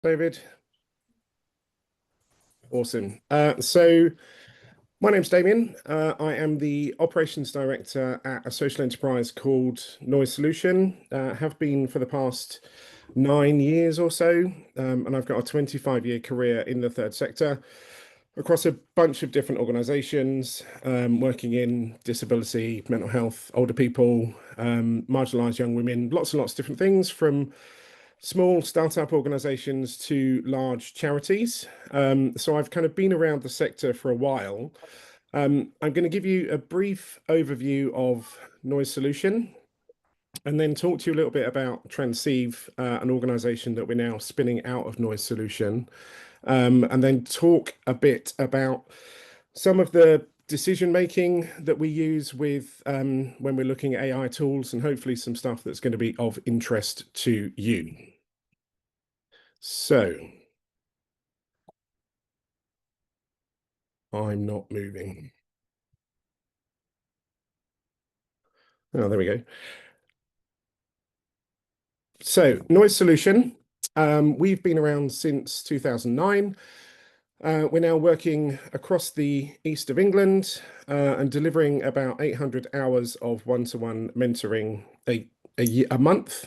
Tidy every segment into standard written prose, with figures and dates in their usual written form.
David. Awesome. So my name's Damien. I am the operations director at a social enterprise called Noise Solution. Have been for the past 9 years or so, and I've got a 25-year career in the third sector across a bunch of different organizations, working in disability, mental health, older people, marginalized young women, lots and lots of different things from small startup organizations to large charities. So I've kind of been around the sector for a while. I'm going to give you a brief overview of Noise Solution and then talk to you a little bit about Transceve, an organization that we're now spinning out of Noise Solution, and then talk a bit about some of the decision making that we use with when we're looking at AI tools, and hopefully some stuff that's going to be of interest to you. So I'm not moving. Oh, there we go. So Noise Solution, we've been around since 2009. We're now working across the east of England and delivering about 800 hours of one-to-one mentoring a month.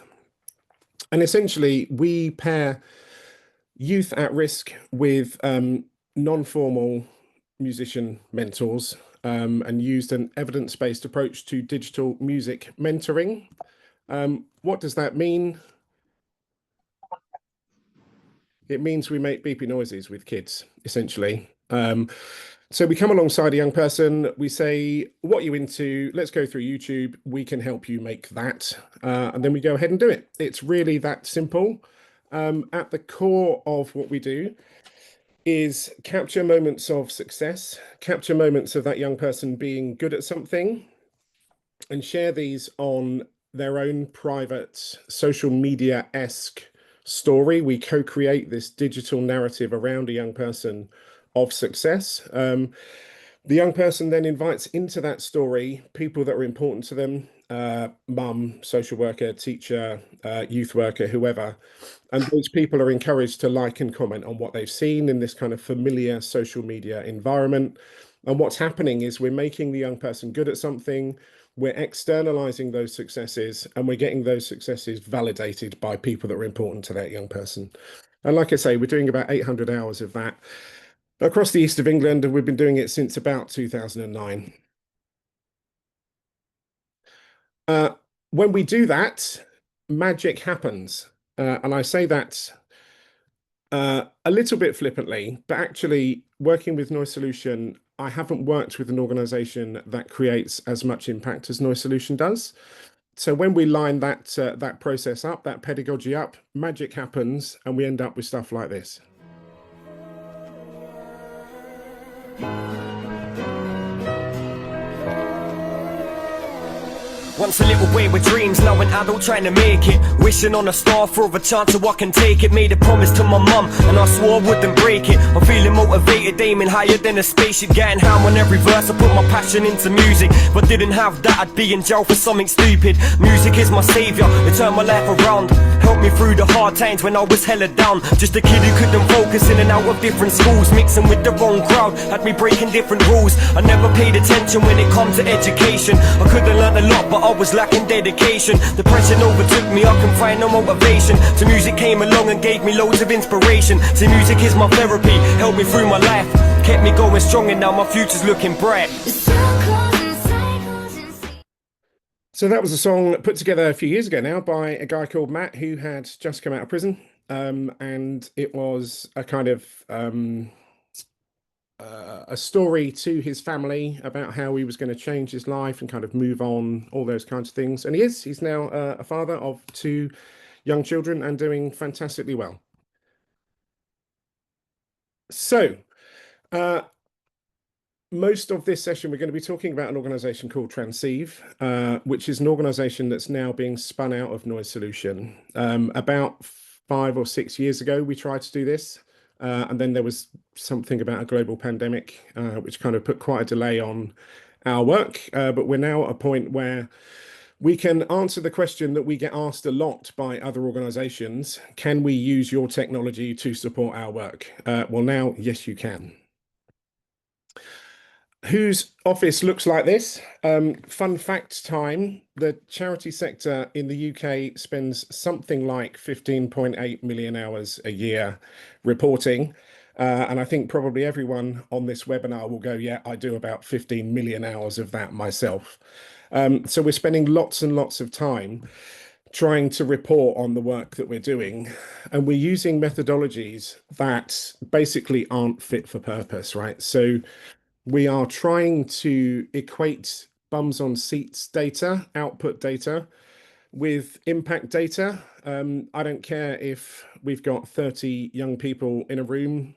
And essentially, we pair youth at risk with non-formal musician mentors and used an evidence-based approach to digital music mentoring. What does that mean? It means we make beepy noises with kids, essentially. So we come alongside a young person, we say, what are you into? Let's go through YouTube. We can help you make that. And then we go ahead and do it. It's really that simple. At the core of what we do is capture moments of success, capture moments of that young person being good at something, and share these on their own private social media-esque story. We co-create this digital narrative around a young person of success. The young person then invites into that story people that are important to them, mum, social worker, teacher, youth worker, whoever. And those people are encouraged to like and comment on what they've seen in this kind of familiar social media environment. And what's happening is we're making the young person good at something, we're externalizing those successes, and we're getting those successes validated by people that are important to that young person. And like I say, we're doing about 800 hours of that across the east of England, and we've been doing it since about 2009. When we do that, magic happens. And I say that a little bit flippantly, but actually working with Noise Solution, I haven't worked with an organization that creates as much impact as Noise Solution does. So when we line that process up, that pedagogy up, magic happens, and we end up with stuff like this. Once a little boy with dreams, now an adult trying to make it. Wishing on a star for a chance so I can take it. Made a promise to my mum and I swore I wouldn't break it. I'm feeling motivated, aiming higher than a spaceship. Getting ham on every verse, I put my passion into music. But didn't have that, I'd be in jail for something stupid. Music is my saviour, it turned my life around. Helped me through the hard times when I was hella down. Just a kid who couldn't focus in and out of different schools. Mixing with the wrong crowd, had me breaking different rules. I never paid attention when it come to education. I could've learned a lot but I was lacking dedication. Depression overtook me, I can find no motivation. So music came along and gave me loads of inspiration. So music is my therapy, helped me through my life, kept me going strong, and now my future's looking bright. So that was a song put together a few years ago now by a guy called Matt who had just come out of prison. And it was a kind of a story to his family about how he was going to change his life and kind of move on, all those kinds of things. And he's now a father of 2 young children and doing fantastically well. So most of this session, we're going to be talking about an organization called Transceve, which is an organization that's now being spun out of Noise Solution. About 5 or 6 years ago, we tried to do this. And then there was something about a global pandemic, which kind of put quite a delay on our work. But we're now at a point where We can answer the question that we get asked a lot by other organizations. Can we use your technology to support our work? Well, now, yes, you can. Whose office looks like this? Fun fact time, the charity sector in the UK spends something like 15.8 million hours a year reporting. And I think probably everyone on this webinar will go, yeah, I do about 15 million hours of that myself. So we're spending lots and lots of time trying to report on the work that we're doing. And we're using methodologies that basically aren't fit for purpose, right? So we are trying to equate bums on seats data, output data, with impact data. I don't care if we've got 30 young people in a room.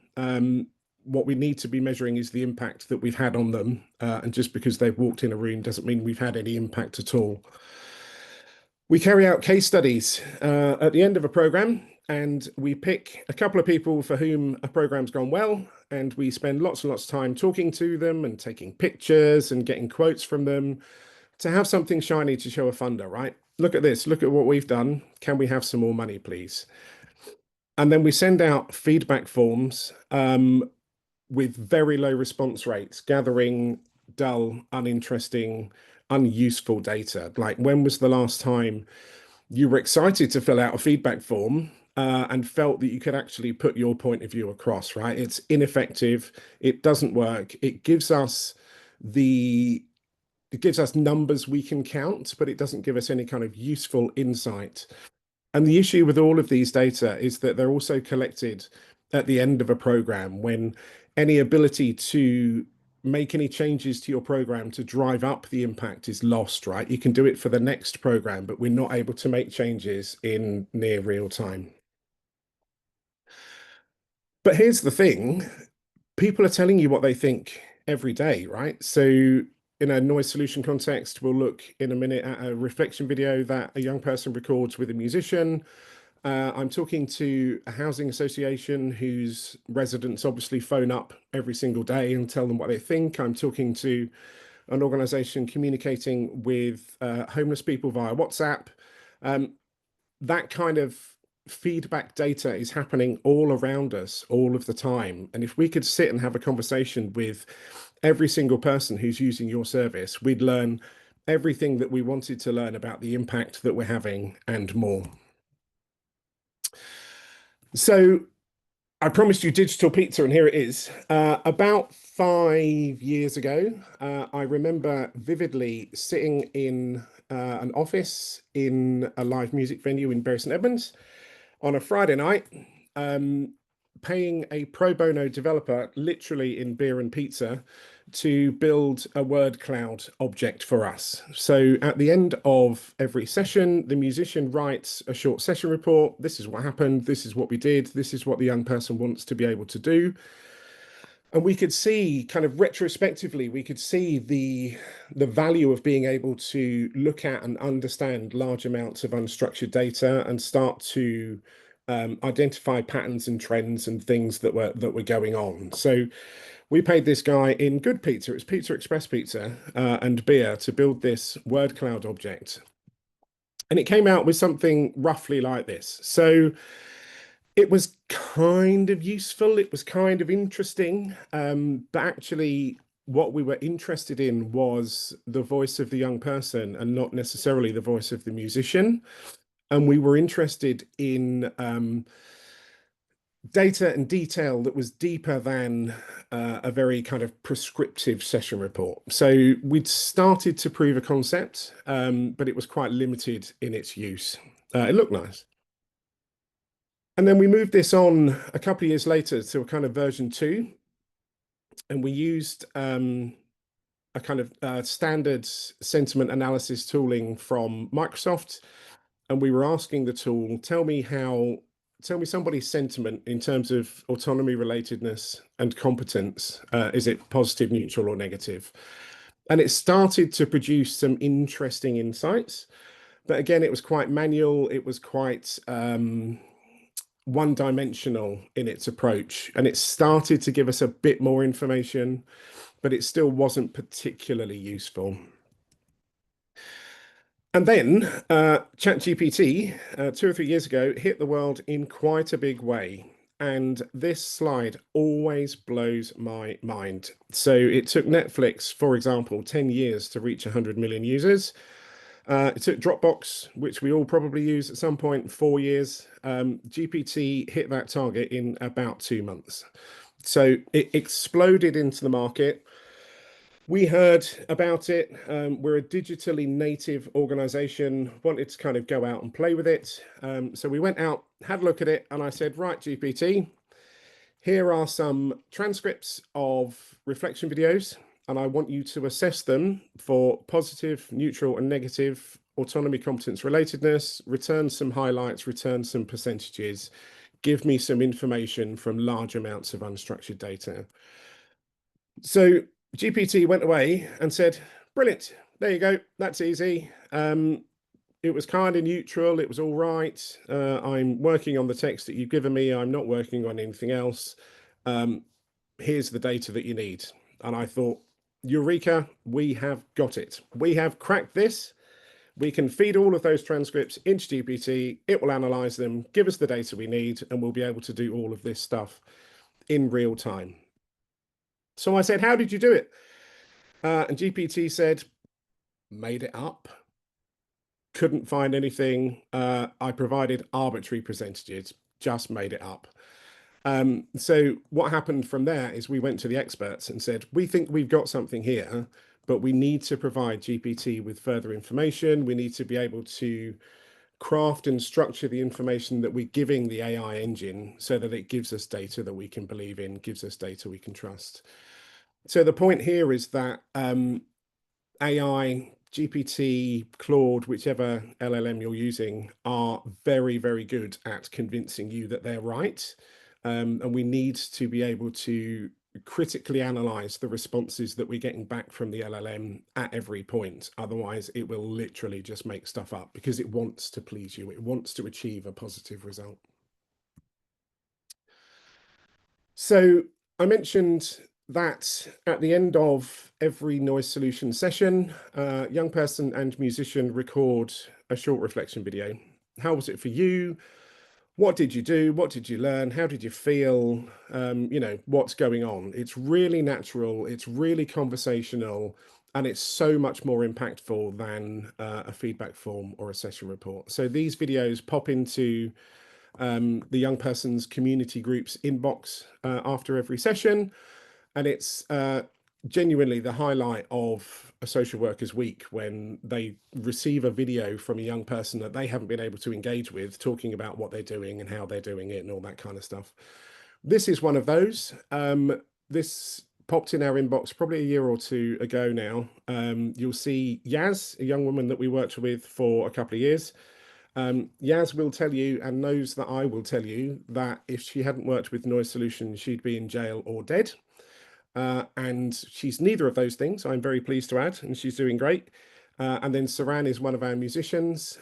What we need to be measuring is the impact that we've had on them. And just because they've walked in a room doesn't mean we've had any impact at all. We carry out case studies at the end of a program, and we pick a couple of people for whom a program's gone well, and we spend lots and lots of time talking to them and taking pictures and getting quotes from them to have something shiny to show a funder, right? Look at this, look at what we've done. Can we have some more money, please? And then we send out feedback forms with very low response rates, gathering dull, uninteresting, unuseful data. Like, when was the last time you were excited to fill out a feedback form and felt that you could actually put your point of view across, right? It's ineffective. It doesn't work. It gives us numbers we can count, but it doesn't give us any kind of useful insight. And the issue with all of these data is that they're also collected at the end of a program, when any ability to make any changes to your program to drive up the impact is lost, right? You can do it for the next program, but we're not able to make changes in near real time. But here's the thing, people are telling you what they think every day, right? So in a noise solution context, we'll look in a minute at a reflection video that a young person records with a musician. I'm talking to a housing association whose residents obviously phone up every single day and tell them what they think. I'm talking to an organization communicating with homeless people via WhatsApp. That kind of feedback data is happening all around us all of the time. And if we could sit and have a conversation with every single person who's using your service, we'd learn everything that we wanted to learn about the impact that we're having and more. So I promised you digital pizza, and here it is. About 5 years ago, I remember vividly sitting in an office in a live music venue in Bury St Edmunds on a Friday night, paying a pro bono developer, literally in beer and pizza, to build a word cloud object for us. So at the end of every session, the musician writes a short session report. This is what happened. This is what we did. This is what the young person wants to be able to do. And we could see, kind of retrospectively, we could see the value of being able to look at and understand large amounts of unstructured data and start to identify patterns and trends and things that were going on. So we paid this guy in good pizza, it was Pizza Express pizza and beer, to build this word cloud object. And it came out with something roughly like this. So it was kind of useful, it was kind of interesting, but actually what we were interested in was the voice of the young person and not necessarily the voice of the musician. And we were interested in data and detail that was deeper than a very kind of prescriptive session report. So we'd started to prove a concept, but it was quite limited in its use. It looked nice. And then we moved this on a couple of years later to a kind of version 2. And we used a kind of standard sentiment analysis tooling from Microsoft. And we were asking the tool, tell me somebody's sentiment in terms of autonomy, relatedness, and competence. Is it positive, neutral, or negative? And it started to produce some interesting insights. But again, it was quite manual. It was quite one-dimensional in its approach. And it started to give us a bit more information, but it still wasn't particularly useful. And then ChatGPT, 2 or 3 years ago, hit the world in quite a big way. And this slide always blows my mind. So it took Netflix, for example, 10 years to reach 100 million users. It took Dropbox, which we all probably use at some point, 4 years. GPT hit that target in about 2 months. So it exploded into the market. We heard about it. We're a digitally native organization, wanted to kind of go out and play with it. So we went out, had a look at it, and I said, right, GPT, here are some transcripts of reflection videos, and I want you to assess them for positive, neutral, and negative autonomy, competence, relatedness, return some highlights, return some percentages, give me some information from large amounts of unstructured data. So GPT went away and said, brilliant, there you go, that's easy. It was kind of neutral, it was all right. I'm working on the text that you've given me, I'm not working on anything else. Here's the data that you need. And I thought, Eureka, we have got it. We have cracked this. We can feed all of those transcripts into GPT, it will analyze them, give us the data we need, and we'll be able to do all of this stuff in real time. So I said, how did you do it? And GPT said, made it up. Couldn't find anything. I provided arbitrary percentages, just made it up. So what happened from there is we went to the experts and said, we think we've got something here, but we need to provide GPT with further information. We need to be able to craft and structure the information that we're giving the AI engine so that it gives us data that we can believe in, gives us data we can trust. So the point here is that AI, GPT, Claude, whichever LLM you're using, are very, very good at convincing you that they're right. And we need to be able to critically analyze the responses that we're getting back from the LLM at every point. Otherwise, it will literally just make stuff up because it wants to please you. It wants to achieve a positive result. So I mentioned that at the end of every noise solution session, young person and musician record a short reflection video. How was it for you? What did you do? What did you learn? How did you feel? What's going on? It's really natural. It's really conversational. And it's so much more impactful than a feedback form or a session report. So these videos pop into the young person's community group's inbox after every session. And it's genuinely the highlight of a social worker's week when they receive a video from a young person that they haven't been able to engage with, talking about what they're doing and how they're doing it and all that kind of stuff. This is one of those. This popped in our inbox probably a year or two ago now. You'll see Yaz, a young woman that we worked with for a couple of years. Yaz will tell you and knows that I will tell you that if she hadn't worked with Noise Solutions, she'd be in jail or dead. And she's neither of those things, I'm very pleased to add, and she's doing great. And then Saran is one of our musicians.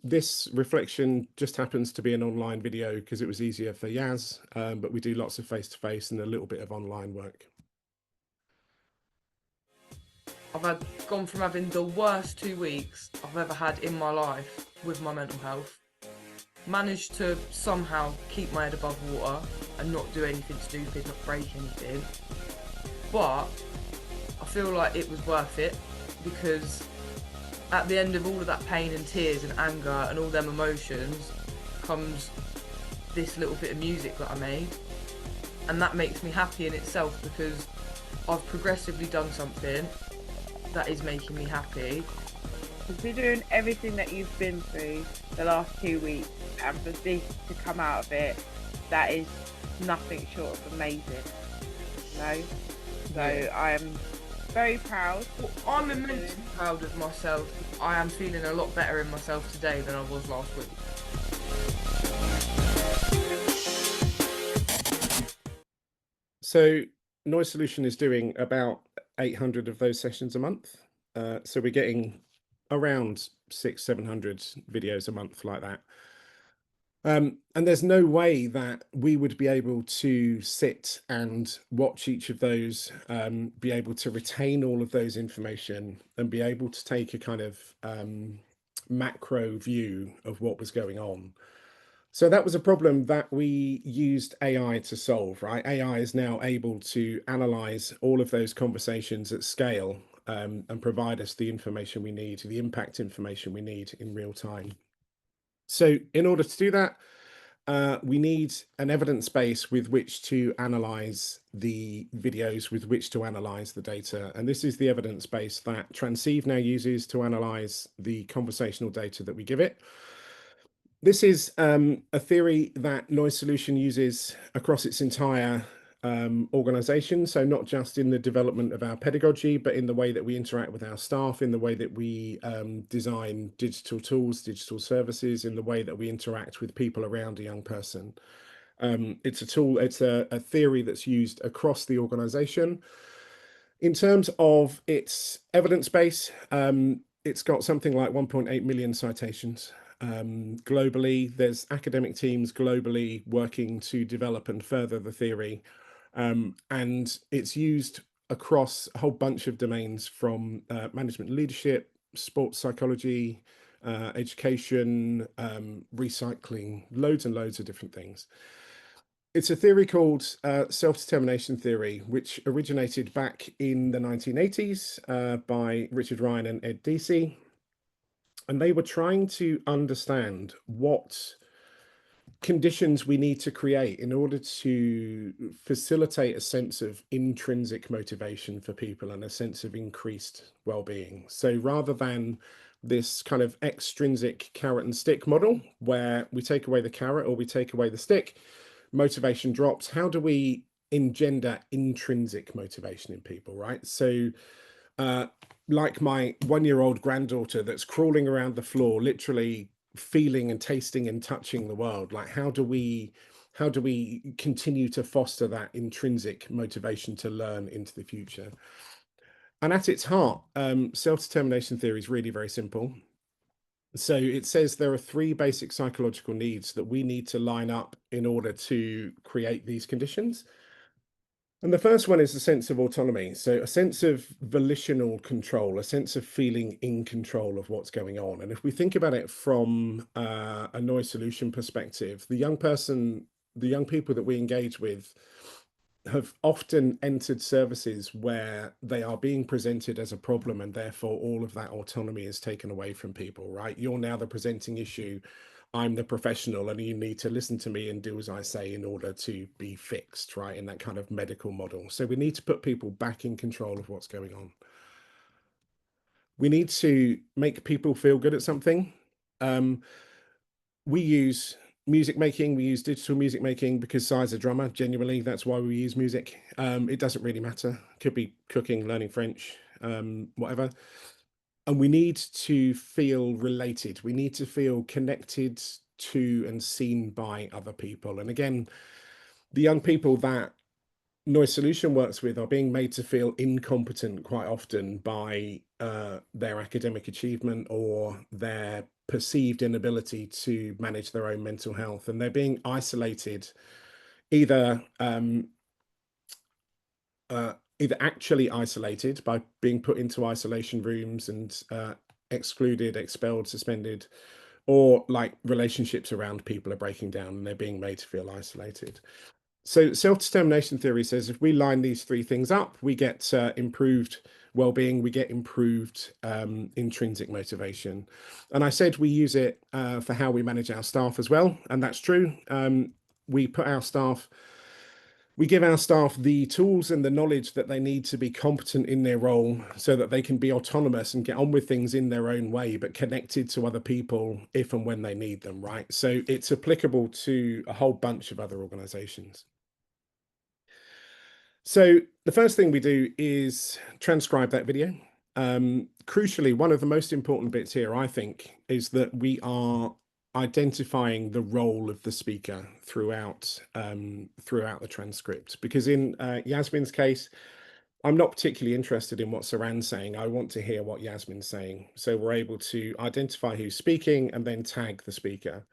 This reflection just happens to be an online video because it was easier for Yaz, but we do lots of face-to-face and a little bit of online work. I've gone from having the worst 2 weeks I've ever had in my life with my mental health, managed to somehow keep my head above water and not do anything stupid, not break anything. But I feel like it was worth it because at the end of all of that pain and tears and anger and all them emotions comes this little bit of music that I made, and that makes me happy in itself because I've progressively done something that is making me happy. Considering everything that you've been through the last 2 weeks and for this to come out of it, that is nothing short of amazing. So I am very proud. Well, I'm immensely proud of myself. I am feeling a lot better in myself today than I was last week. So Noise Solution is doing about 800 of those sessions a month. So we're getting around 600-700 videos a month like that. And there's no way that we would be able to sit and watch each of those, be able to retain all of those information and be able to take a kind of macro view of what was going on. So that was a problem that we used AI to solve, right? AI is now able to analyze all of those conversations at scale, and provide us the information we need, the impact information we need in real time. So in order to do that, we need an evidence base with which to analyze the videos, with which to analyze the data. And this is the evidence base that Transceve now uses to analyze the conversational data that we give it. This is a theory that Noise Solution uses across its entire organization. So not just in the development of our pedagogy, but in the way that we interact with our staff, in the way that we design digital tools, digital services, in the way that we interact with people around a young person. It's a tool, it's a theory that's used across the organization. In terms of its evidence base, it's got something like 1.8 million citations. Globally, there's academic teams globally working to develop and further the theory. And it's used across a whole bunch of domains, from management leadership, sports psychology, education, recycling, loads and loads of different things. It's a theory called self-determination theory, which originated back in the 1980s by Richard Ryan and Ed Deci. And they were trying to understand what conditions we need to create in order to facilitate a sense of intrinsic motivation for people and a sense of increased well-being. So rather than this kind of extrinsic carrot and stick model, where we take away the carrot or we take away the stick, motivation drops, how do we engender intrinsic motivation in people, right? So like my 1-year-old granddaughter that's crawling around the floor, literally feeling and tasting and touching the world. Like, how do we continue to foster that intrinsic motivation to learn into the future? And at its heart, self-determination theory is really very simple. So it says there are 3 basic psychological needs that we need to line up in order to create these conditions. And the first one is a sense of autonomy. So a sense of volitional control, a sense of feeling in control of what's going on. And if we think about it from a Noise Solution perspective, the young people that we engage with have often entered services where they are being presented as a problem, and therefore all of that autonomy is taken away from people, right? You're now the presenting issue. I'm the professional, and you need to listen to me and do as I say in order to be fixed, right? In that kind of medical model. So we need to put people back in control of what's going on. We need to make people feel good at something. We use music making, we use digital music making because Si's a drummer. Genuinely, that's why we use music. It doesn't really matter. Could be cooking, learning French, whatever. And we need to feel related. We need to feel connected to and seen by other people. And again, the young people that Noise Solution works with are being made to feel incompetent quite often by their academic achievement or their perceived inability to manage their own mental health. And they're being isolated, either actually isolated by being put into isolation rooms and excluded, expelled, suspended, or like relationships around people are breaking down and they're being made to feel isolated. So self-determination theory says if we line these 3 things up, we get improved well-being, we get improved intrinsic motivation. And I said we use it for how we manage our staff as well, and that's true. We give our staff the tools and the knowledge that they need to be competent in their role so that they can be autonomous and get on with things in their own way, but connected to other people if and when they need them, right? So it's applicable to a whole bunch of other organizations. So the first thing we do is transcribe that video. Crucially, one of the most important bits here, I think, is that we are identifying the role of the speaker throughout the transcript, because in Yasmin's case, I'm not particularly interested in what Saran's saying. I want to hear what Yasmin's saying. So we're able to identify who's speaking and then tag the speaker.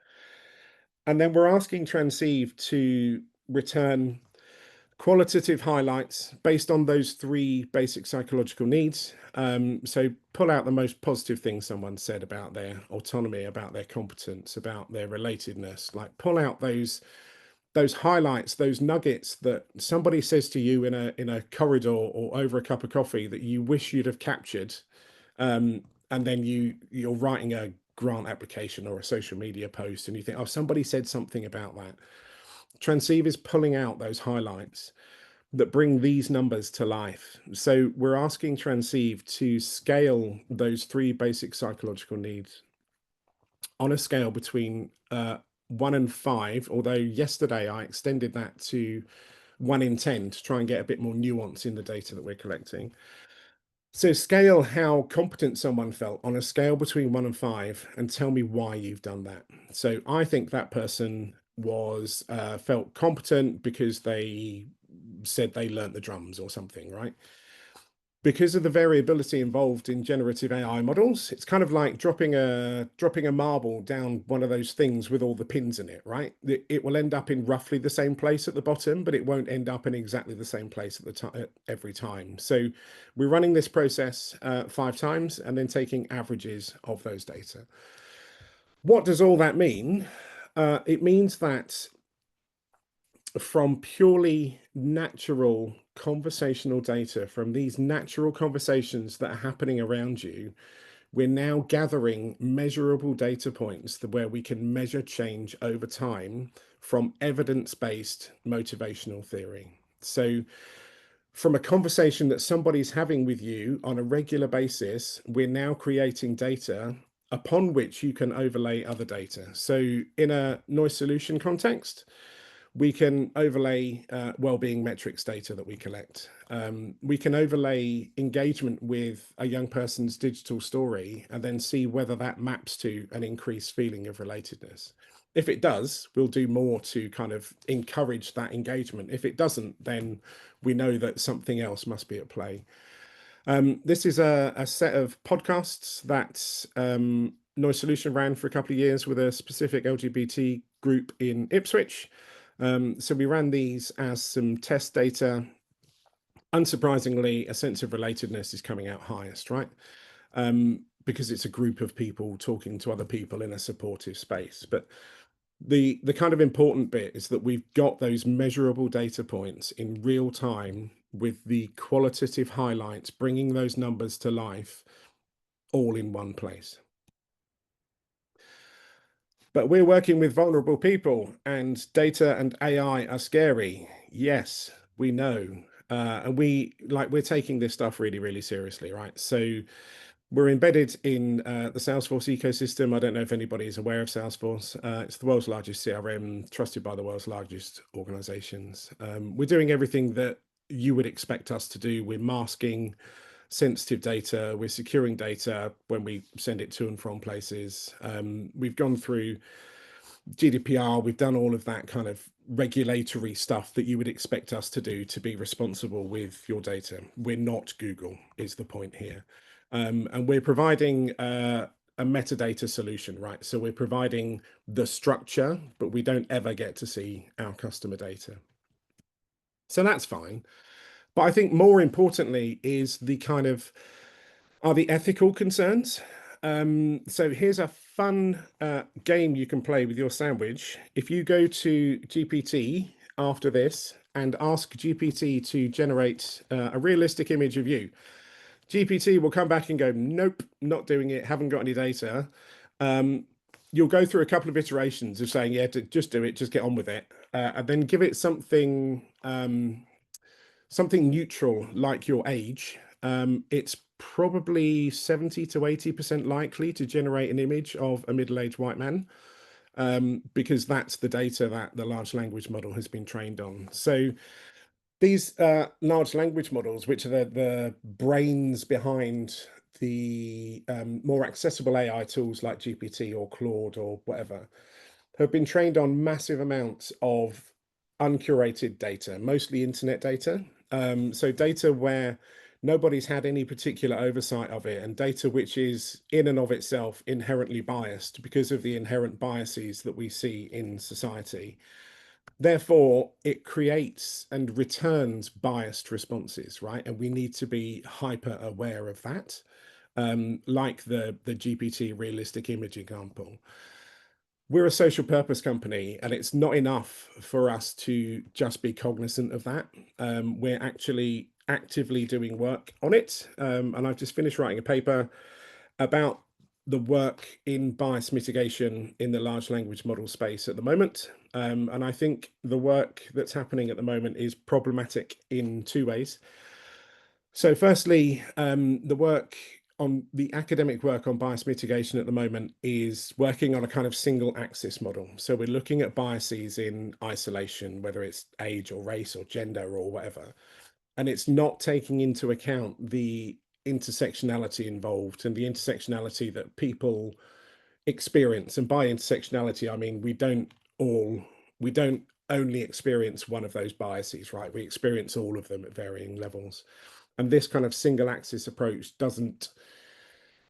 And then we're asking Transceve to return qualitative highlights based on those 3 basic psychological needs. So pull out the most positive things someone said about their autonomy, about their competence, about their relatedness. Like pull out those highlights, those nuggets that somebody says to you in a corridor or over a cup of coffee that you wish you'd have captured. And then you're writing a grant application or a social media post and you think, oh, somebody said something about that. Transceve is pulling out those highlights that bring these numbers to life. So we're asking Transceve to scale those 3 basic psychological needs on a scale between 1 and 5, although yesterday I extended that to 1 in 10 to try and get a bit more nuance in the data that we're collecting. So scale how competent someone felt on a scale between 1 and 5 and tell me why you've done that. So I think that person was felt competent because they said they learnt the drums or something, right? Because of the variability involved in generative AI models, it's kind of like dropping a marble down one of those things with all the pins in it, right? It will end up in roughly the same place at the bottom, but it won't end up in exactly the same place at the time every time. So we're running this process 5 times and then taking averages of those data. What does all that mean? It means that from purely natural conversational data, from these natural conversations that are happening around you, we're now gathering measurable data points where we can measure change over time from evidence-based motivational theory. So from a conversation that somebody's having with you on a regular basis, we're now creating data upon which you can overlay other data. So in a noise solution context, we can overlay well-being metrics data that we collect. We can overlay engagement with a young person's digital story and then see whether that maps to an increased feeling of relatedness. If it does, we'll do more to kind of encourage that engagement. If it doesn't, then we know that something else must be at play. This is a set of podcasts that Noise Solution ran for a couple of years with a specific LGBT group in Ipswich. So we ran these as some test data. Unsurprisingly, a sense of relatedness is coming out highest, right? Because it's a group of people talking to other people in a supportive space. But the kind of important bit is that we've got those measurable data points in real time with the qualitative highlights, bringing those numbers to life all in one place. But we're working with vulnerable people and data and AI are scary. Yes, we know. And we're taking this stuff really, really seriously, right? So we're embedded in the Salesforce ecosystem. I don't know if anybody is aware of Salesforce. It's the world's largest CRM, trusted by the world's largest organizations. We're doing everything that you would expect us to do. We're masking sensitive data, we're securing data when we send it to and from places. We've gone through GDPR, we've done all of that kind of regulatory stuff that you would expect us to do to be responsible with your data. We're not Google, is the point here. And we're providing a metadata solution, right? So we're providing the structure, but we don't ever get to see our customer data. So that's fine. But I think more importantly is the kind of, are the ethical concerns. So here's a fun game you can play with your sandwich. If you go to GPT after this and ask GPT to generate a realistic image of you, GPT will come back and go, nope, not doing it, haven't got any data. You'll go through a couple of iterations of saying, yeah, just do it, just get on with it. And then give it something something neutral like your age. It's probably 70 to 80% likely to generate an image of a middle-aged white man, because that's the data that the large language model has been trained on. So these large language models, which are the brains behind the more accessible AI tools like GPT or Claude or whatever, have been trained on massive amounts of uncurated data, mostly internet data. So data where nobody's had any particular oversight of it, and data which is in and of itself inherently biased because of the inherent biases that we see in society. Therefore, it creates and returns biased responses, right? And we need to be hyper aware of that, like the GPT realistic image example. We're a social purpose company, and it's not enough for us to just be cognizant of that. We're actually actively doing work on it. And I've just finished writing a paper about the work in bias mitigation in the large language model space at the moment. And I think the work that's happening at the moment is problematic in two ways. So firstly, the academic work on bias mitigation at the moment is working on a kind of single axis model. So we're looking at biases in isolation, whether it's age or race or gender or whatever. And it's not taking into account the intersectionality involved and the intersectionality that people experience. And by intersectionality, I mean we don't only experience one of those biases, right? We experience all of them at varying levels. And this kind of single axis approach doesn't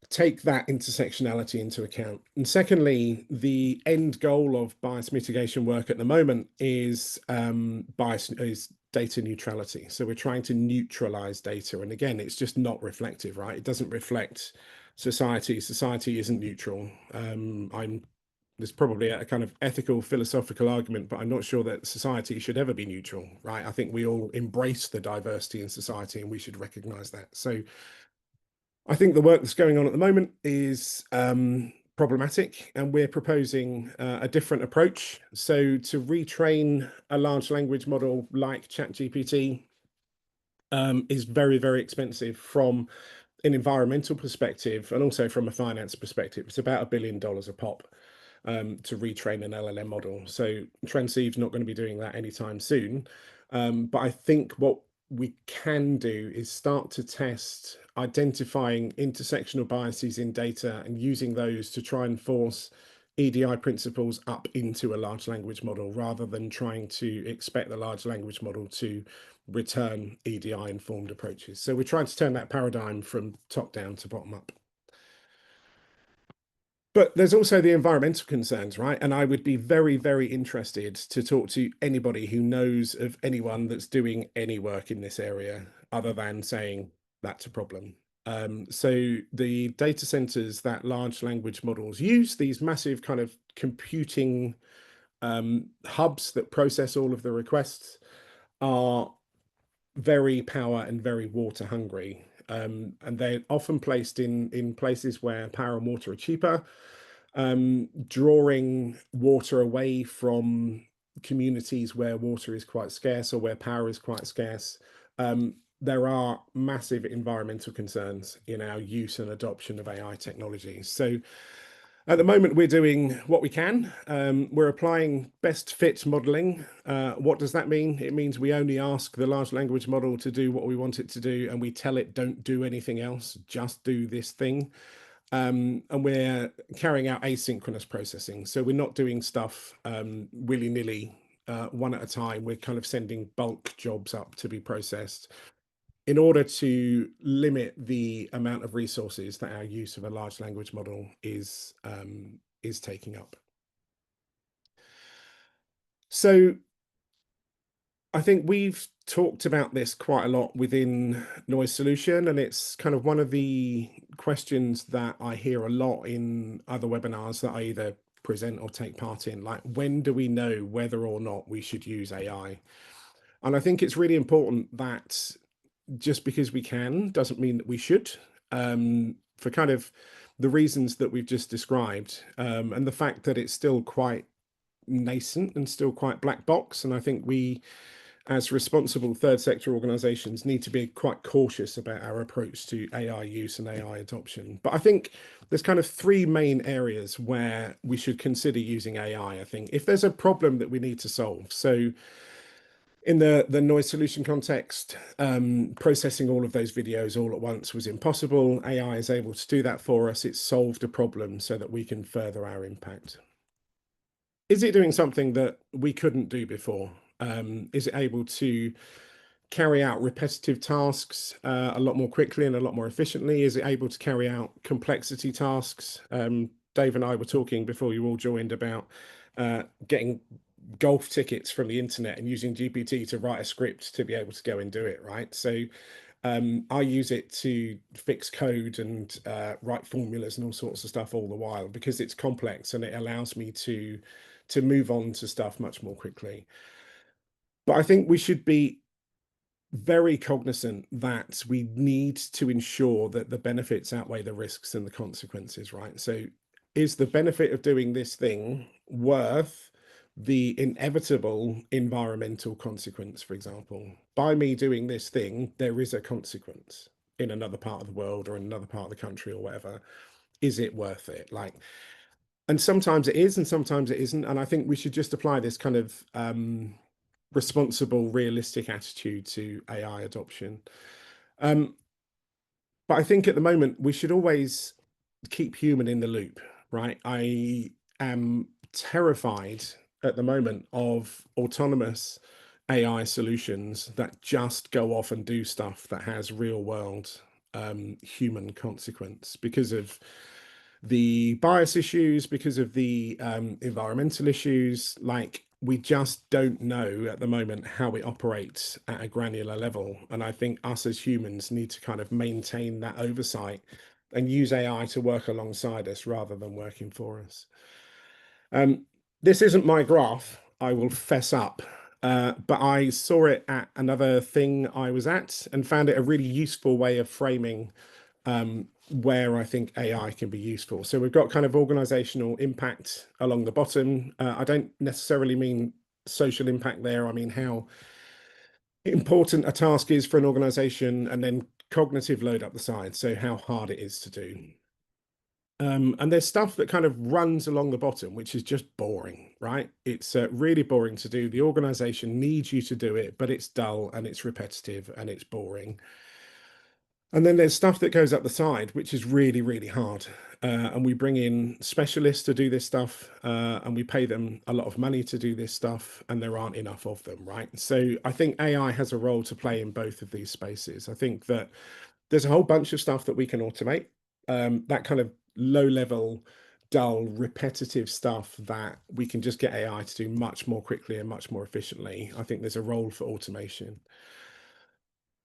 take that intersectionality into account. And secondly, the end goal of bias mitigation work at the moment is data neutrality. So we're trying to neutralize data. And again, it's just not reflective, right? It doesn't reflect society. Society isn't neutral. There's probably a kind of ethical, philosophical argument, but I'm not sure that society should ever be neutral, right? I think we all embrace the diversity in society and we should recognize that. So I think the work that's going on at the moment is problematic, and we're proposing a different approach. So to retrain a large language model like ChatGPT is very, very expensive from an environmental perspective and also from a finance perspective. It's about $1 billion a pop to retrain an LLM model. So Transceve's not going to be doing that anytime soon. But I think what we can do is start to test identifying intersectional biases in data and using those to try and force EDI principles up into a large language model rather than trying to expect the large language model to return EDI informed approaches. So we're trying to turn that paradigm from top down to bottom up. But there's also the environmental concerns, right? And I would be very, very interested to talk to anybody who knows of anyone that's doing any work in this area other than saying that's a problem. So the data centers that large language models use, these massive kind of computing hubs that process all of the requests, are very power and very water hungry. And they're often placed in places where power and water are cheaper, drawing water away from communities where water is quite scarce or where power is quite scarce. There are massive environmental concerns in our use and adoption of AI technologies. So at the moment, we're doing what we can. We're applying best fit modeling. What does that mean? It means we only ask the large language model to do what we want it to do, and we tell it don't do anything else, just do this thing. And we're carrying out asynchronous processing. So we're not doing stuff willy-nilly, one at a time. We're kind of sending bulk jobs up to be processed in order to limit the amount of resources that our use of a large language model is taking up. So I think we've talked about this quite a lot within Noise Solution, and it's kind of one of the questions that I hear a lot in other webinars that I either present or take part in, like when do we know whether or not we should use AI? And I think it's really important that just because we can doesn't mean that we should, for kind of the reasons that we've just described, and the fact that it's still quite nascent and still quite black box. And I think we, as responsible third sector organizations, need to be quite cautious about our approach to AI use and AI adoption. But I think there's kind of three main areas where we should consider using AI. I think if there's a problem that we need to solve, so in the Noise Solution context, processing all of those videos all at once was impossible. AI is able to do that for us. It's solved a problem so that we can further our impact. Is it doing something that we couldn't do before? Is it able to carry out repetitive tasks a lot more quickly and a lot more efficiently? Is it able to carry out complexity tasks? Dave and I were talking before you all joined about getting golf tickets from the internet and using GPT to write a script to be able to go and do it, right? So I use it to fix code and write formulas and all sorts of stuff all the while because it's complex and it allows me to move on to stuff much more quickly. But I think we should be very cognizant that we need to ensure that the benefits outweigh the risks and the consequences, right? So is the benefit of doing this thing worth the inevitable environmental consequence? For example, by me doing this thing, there is a consequence in another part of the world or in another part of the country or whatever. Is it worth it? Like, and sometimes it is and sometimes it isn't. And I think we should just apply this kind of responsible, realistic attitude to AI adoption. But I think at the moment we should always keep human in the loop, right? I am terrified at the moment of autonomous AI solutions that just go off and do stuff that has real world human consequence because of the bias issues, because of the environmental issues. Like, we just don't know at the moment how it operates at a granular level. And I think us as humans need to kind of maintain that oversight and use AI to work alongside us rather than working for us. This isn't my graph, I will fess up, but I saw it at another thing I was at and found it a really useful way of framing where I think AI can be useful. So we've got kind of organizational impact along the bottom. I don't necessarily mean social impact there. I mean how important a task is for an organization, and then cognitive load up the side. So how hard it is to do. And there's stuff that kind of runs along the bottom, which is just boring, right? It's really boring to do. The organization needs you to do it, but it's dull and it's repetitive and it's boring. And then there's stuff that goes up the side, which is really, really hard. And we bring in specialists to do this stuff, and we pay them a lot of money to do this stuff, and there aren't enough of them, right? So I think AI has a role to play in both of these spaces. I think that there's a whole bunch of stuff that we can automate, that kind of low level, dull, repetitive stuff that we can just get AI to do much more quickly and much more efficiently. I think there's a role for automation.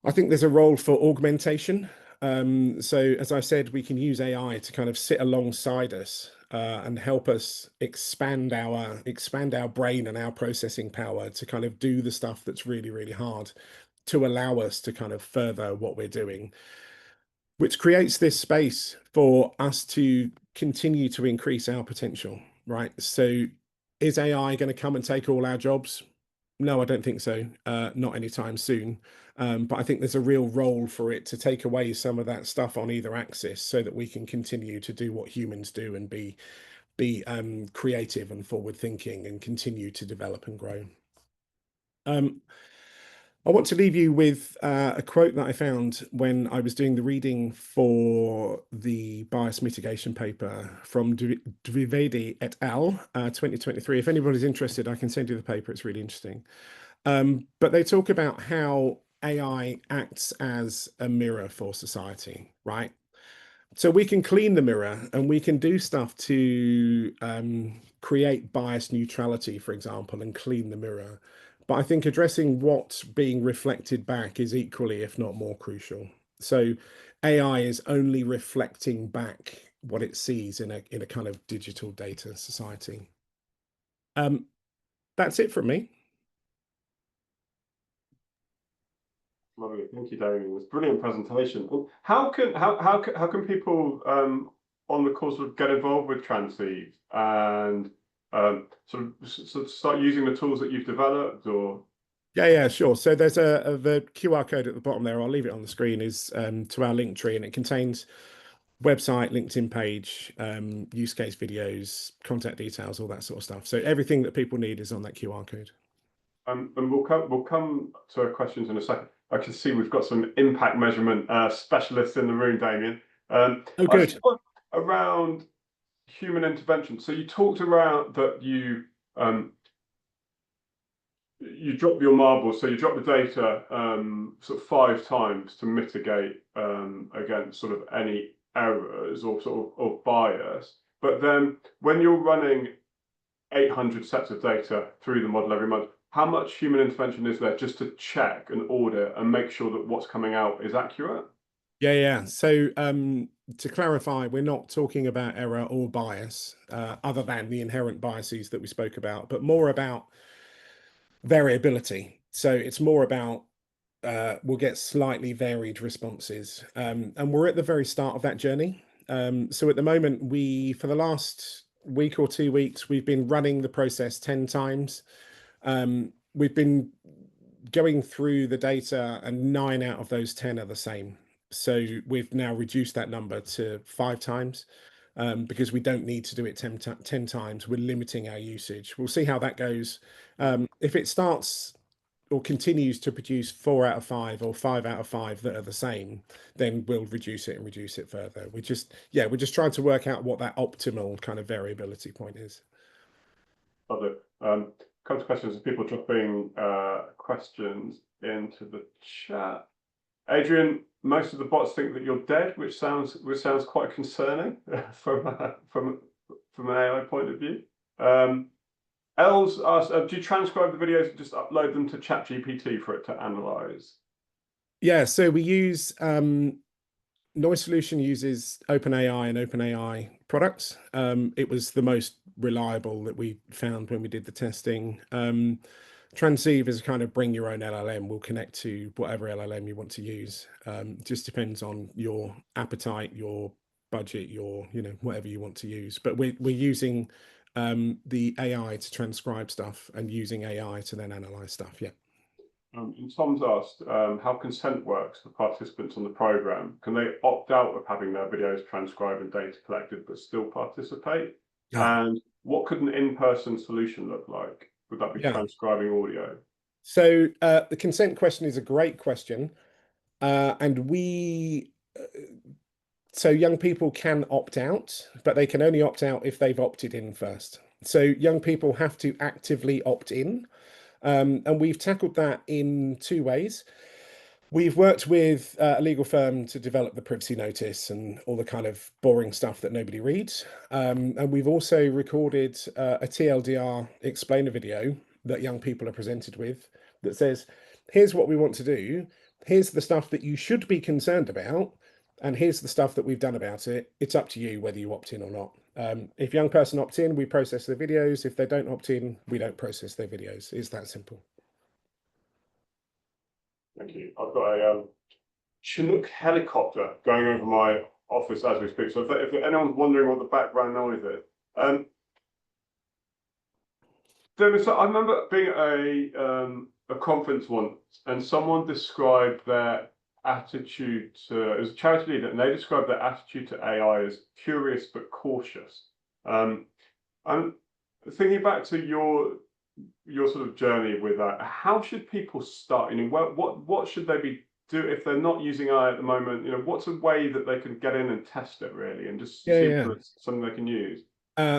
I think there's a role for augmentation. So as I said, we can use AI to kind of sit alongside us and help us expand our brain and our processing power to kind of do the stuff that's really, really hard, to allow us to kind of further what we're doing, which creates this space for us to continue to increase our potential, right? So is AI going to come and take all our jobs? No, I don't think so. Not anytime soon. But I think there's a real role for it to take away some of that stuff on either axis so that we can continue to do what humans do and be creative and forward thinking and continue to develop and grow. I want to leave you with a quote that I found when I was doing the reading for the bias mitigation paper from Dwivedi et al. 2023. If anybody's interested, I can send you the paper. It's really interesting. But they talk about how AI acts as a mirror for society, right? So we can clean the mirror and we can do stuff to create bias neutrality, for example, and clean the mirror. But I think addressing what's being reflected back is equally, if not more, crucial. So AI is only reflecting back what it sees in a kind of digital data society. That's it from me. Lovely, thank you, Damien. It was a brilliant presentation. How can people on the course sort of get involved with Transceve and sort of start using the tools that you've developed? Or Yeah, sure. So there's the QR code at the bottom there. I'll leave it on the screen. Is to our link tree, and it contains website, LinkedIn page, use case videos, contact details, all that sort of stuff. So everything that people need is on that QR code. And we'll come to our questions in a second. I can see we've got some impact measurement specialists in the room, Damien. Oh, good. Around human intervention. So you talked around that you drop your marbles, so you drop the data sort of 5 times to mitigate against sort of any errors or sort of bias. But then when you're running 800 sets of data through the model every month. How much human intervention is there just to check and audit and make sure that what's coming out is accurate? Yeah. So to clarify, we're not talking about error or bias, other than the inherent biases that we spoke about, but more about variability. So it's more about we'll get slightly varied responses. And we're at the very start of that journey. So at the moment, for the last week or 2 weeks, we've been running the process 10 times. We've been going through the data, and 9 out of those 10 are the same. So we've now reduced that number to 5 times because we don't need to do it 10 times. We're limiting our usage. We'll see how that goes. If it starts or continues to produce 4 out of 5 or 5 out of 5 that are the same, then we'll reduce it and reduce it further. We're just trying to work out what that optimal kind of variability point is. Love it. Couple of questions. People dropping questions into the chat. Adrian, most of the bots think that you're dead, which sounds quite concerning from an AI point of view. Els asked, do you transcribe the videos and just upload them to ChatGPT for it to analyze? Yeah, so we use Noise Solution uses OpenAI and OpenAI products. It was the most reliable that we found when we did the testing. Transceve is kind of bring your own LLM. We'll connect to whatever LLM you want to use. Just depends on your appetite, your budget, your whatever you want to use. But we're using the AI to transcribe stuff and using AI to then analyze stuff. Yeah. And Tom's asked how consent works for participants on the program. Can they opt out of having their videos transcribed and data collected but still participate? And what could an in-person solution look like? Would that be transcribing audio? So the consent question is a great question. So young people can opt out, but they can only opt out if they've opted in first. So young people have to actively opt in. And we've tackled that in 2 ways. We've worked with a legal firm to develop the privacy notice and all the kind of boring stuff that nobody reads. And we've also recorded a TLDR explainer video that young people are presented with that says, here's what we want to do. Here's the stuff that you should be concerned about. And here's the stuff that we've done about it. It's up to you whether you opt in or not. If young person opts in, we process their videos. If they don't opt in, we don't process their videos. It's that simple. Thank you. I've got a Chinook helicopter going over my office as we speak. So if anyone's wondering what the background noise is, I remember being at a conference once, and someone described their attitude to, it was a charity leader, and they described their attitude to AI as curious but cautious. I'm thinking back to your sort of journey with that. How should people start? What should they be do if they're not using AI at the moment? What's a way that they can get in and test it really, and just see if it's something they can use?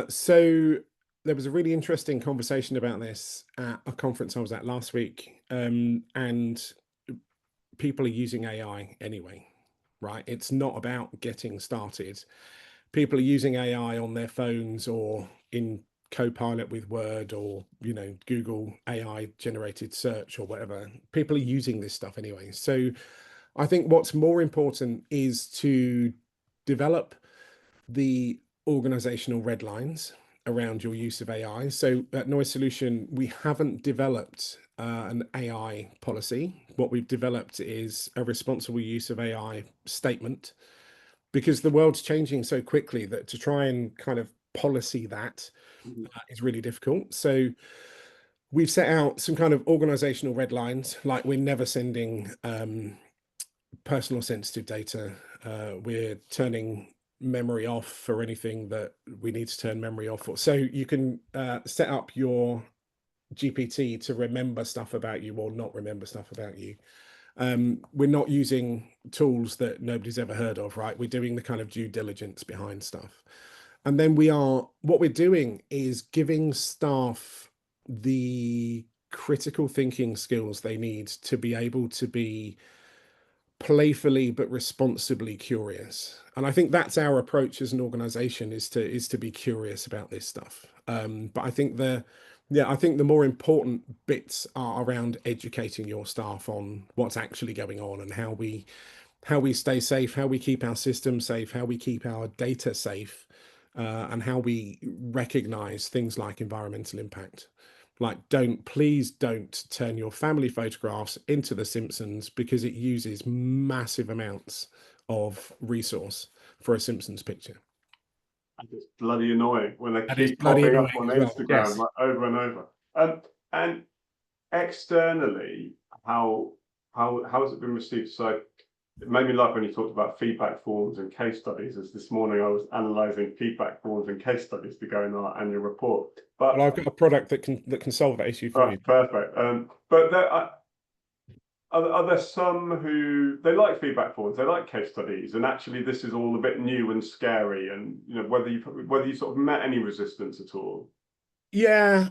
So there was a really interesting conversation about this at a conference I was at last week, and people are using AI anyway, right? It's not about getting started. People are using AI on their phones or in Copilot with Word or, Google AI generated search or whatever. People are using this stuff anyway. So I think what's more important is to develop the organizational red lines around your use of AI. So at Noise Solution, we haven't developed an AI policy. What we've developed is a responsible use of AI statement, because the world's changing so quickly that to try and kind of policy that is really difficult. So we've set out some kind of organizational red lines, like we're never sending personal sensitive data. We're turning memory off for anything that we need to turn memory off for. So you can set up your GPT to remember stuff about you or not remember stuff about you. We're not using tools that nobody's ever heard of, right? We're doing the kind of due diligence behind stuff. And then what we're doing is giving staff the critical thinking skills they need to be able to be playfully but responsibly curious. And I think that's our approach as an organization, is to be curious about this stuff. But I think I think the more important bits are around educating your staff on what's actually going on and how we stay safe, how we keep our systems safe, how we keep our data safe, and how we recognize things like environmental impact. Like, please don't turn your family photographs into The Simpsons, because it uses massive amounts of resource for a Simpsons picture. And it's bloody annoying when they That is keep bloody popping up annoying on as well. Instagram Yes. like over and over. And externally, how has it been received? So it made me laugh when you talked about feedback forms and case studies, as this morning I was analysing feedback forms and case studies to go in our annual report. But Well, I've got a product that can solve that issue for you. perfect. But there are there some who they like feedback forms, they like case studies, and actually this is all a bit new and scary, and you know, whether you sort of met any resistance at all? Yeah,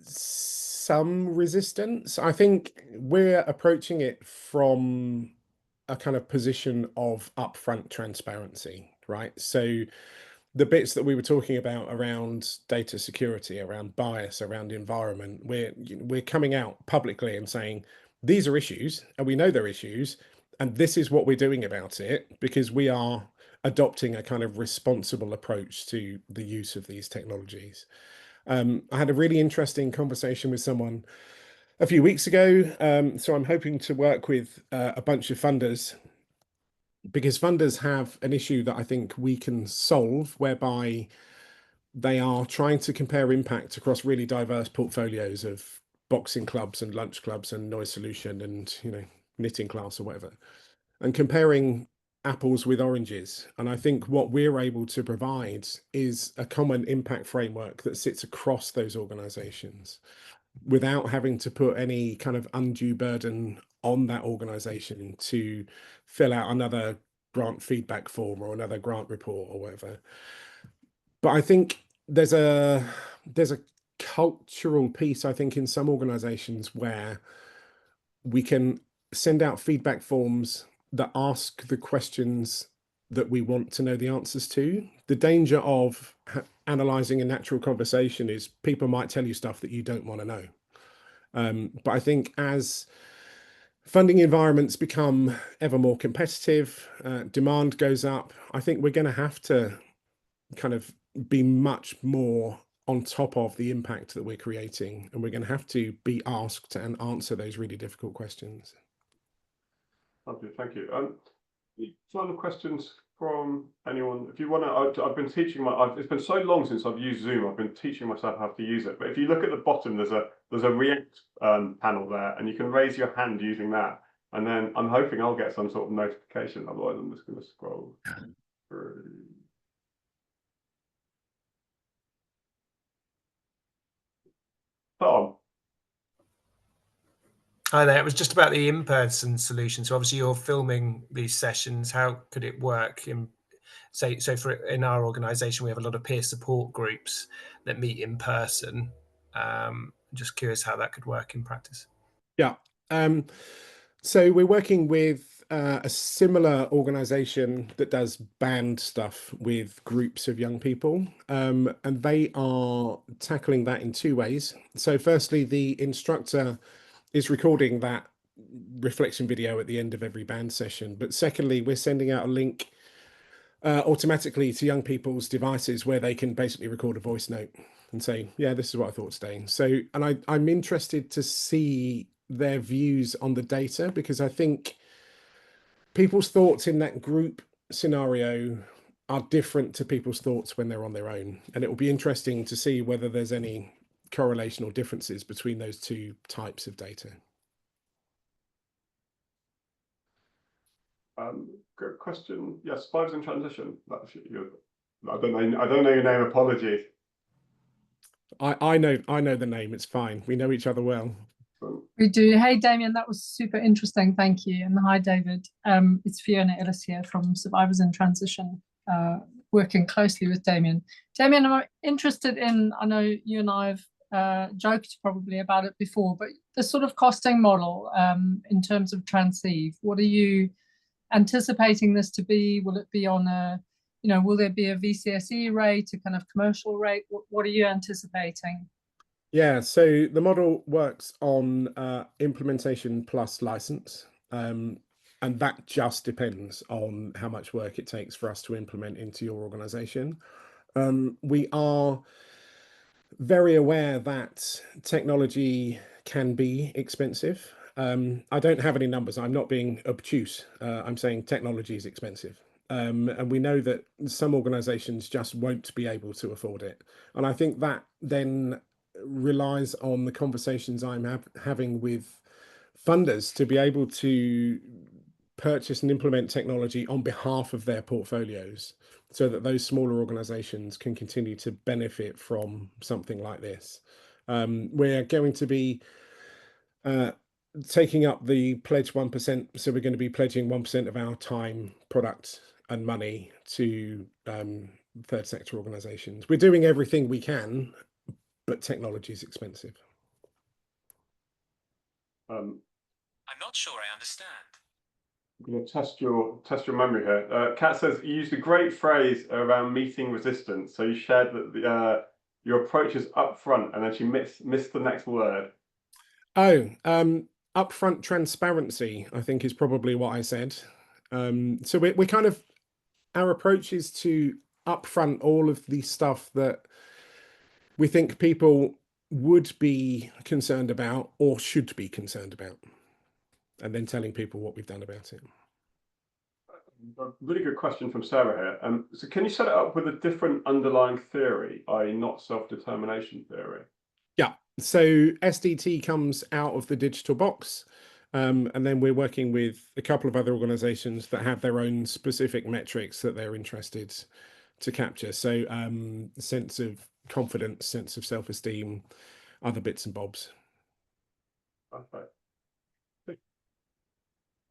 some resistance. I think we're approaching it from a kind of position of upfront transparency, right? So the bits that we were talking about around data security, around bias, around environment, we're coming out publicly and saying these are issues, and we know they're issues, and this is what we're doing about it, because we are adopting a kind of responsible approach to the use of these technologies. I had a really interesting conversation with someone a few weeks ago. So I'm hoping to work with a bunch of funders, because funders have an issue that I think we can solve, whereby they are trying to compare impact across really diverse portfolios of boxing clubs and lunch clubs and noise solution and, you know, knitting class or whatever, and comparing apples with oranges. And I think what we're able to provide is a common impact framework that sits across those organizations without having to put any kind of undue burden on that organization to fill out another grant feedback form or another grant report or whatever. But I think there's a cultural piece, I think, in some organizations where we can send out feedback forms that ask the questions that we want to know the answers to. The danger of analyzing a natural conversation is people might tell you stuff that you don't want to know. But I think as funding environments become ever more competitive, demand goes up, I think we're going to have to kind of be much more on top of the impact that we're creating, and we're going to have to be asked and answer those really difficult questions. Lovely, thank you. Final questions from anyone? If you want to, I've been teaching it's been so long since I've used Zoom. I've been teaching myself how to use it. But if you look at the bottom, there's a React panel there, and you can raise your hand using that. And then I'm hoping I'll get some sort of notification. Otherwise, I'm just going to scroll through. Tom. Hi there. It was just about the in-person solution. So obviously you're filming these sessions. How could it work in, in our organisation, we have a lot of peer support groups that meet in person. Just curious how that could work in practice. Yeah. So we're working with a similar organisation that does band stuff with groups of young people, and they are tackling that in two ways. So firstly, the instructor is recording that reflection video at the end of every band session. But secondly, we're sending out a link automatically to young people's devices where they can basically record a voice note and say, yeah, this is what I thought today. So, and I'm interested to see their views on the data, because I think people's thoughts in that group scenario are different to people's thoughts when they're on their own. And it will be interesting to see whether there's any correlation or differences between those two types of data. Good question. Yes, Survivors in Transition. That's you. I don't know your name. Apologies. I know the name. It's fine. We know each other well. We do. Hey, Damien, that was super interesting. Thank you. And hi, David. It's Fiona Ellis here from Survivors in Transition, working closely with Damien. Damien, I'm interested in, I know you and I have joked probably about it before, but the sort of costing model in terms of Transceve, what are you anticipating this to be? Will it be on a, will there be a VCSE rate, a kind of commercial rate? What are you anticipating? Yeah, so the model works on implementation plus license. And that just depends on how much work it takes for us to implement into your organization. We are very aware that technology can be expensive. I don't have any numbers. I'm not being obtuse. I'm saying technology is expensive. And we know that some organizations just won't be able to afford it. And I think that then relies on the conversations I'm having with funders to be able to purchase and implement technology on behalf of their portfolios so that those smaller organizations can continue to benefit from something like this. We're going to be taking up the pledge 1%. So we're going to be pledging 1% of our time, product and money to third sector organizations. We're doing everything we can, but technology is expensive. I'm not sure I understand. I'm going to test your memory here. Kat says you used a great phrase around meeting resistance. So you shared that your approach is upfront, and then she missed the next word. Oh, upfront transparency, I think, is probably what I said. So we're kind of, our approach is to upfront all of the stuff that we think people would be concerned about or should be concerned about, and then telling people what we've done about it. A really good question from Sarah here. So can you set it up with a different underlying theory, i.e. not self-determination theory? Yeah, so SDT comes out of the digital box, and then we're working with a couple of other organizations that have their own specific metrics that they're interested to capture. So sense of confidence, sense of self-esteem, other bits and bobs. Perfect.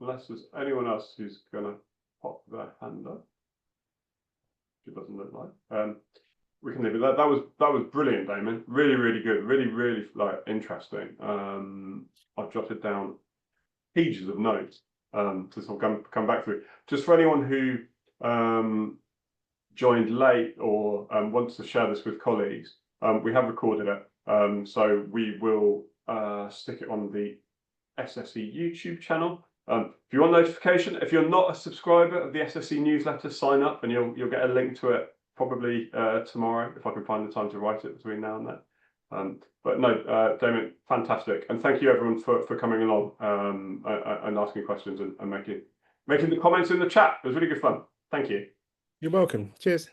Unless there's anyone else who's gonna pop their hand up, it doesn't look like. We can leave it. That was brilliant, Damien. Really, really good. Really like interesting. I've jotted down pages of notes to sort of come back through. Just for anyone who joined late or wants to share this with colleagues, we have recorded it. So we will stick it on the SSE YouTube channel. If you want notification, if you're not a subscriber of the SSE newsletter, sign up and you'll get a link to it probably tomorrow, if I can find the time to write it between now and then. But no, Damien, fantastic. And thank you everyone for coming along and asking questions and making the comments in the chat. It was really good fun. Thank you. You're welcome. Cheers.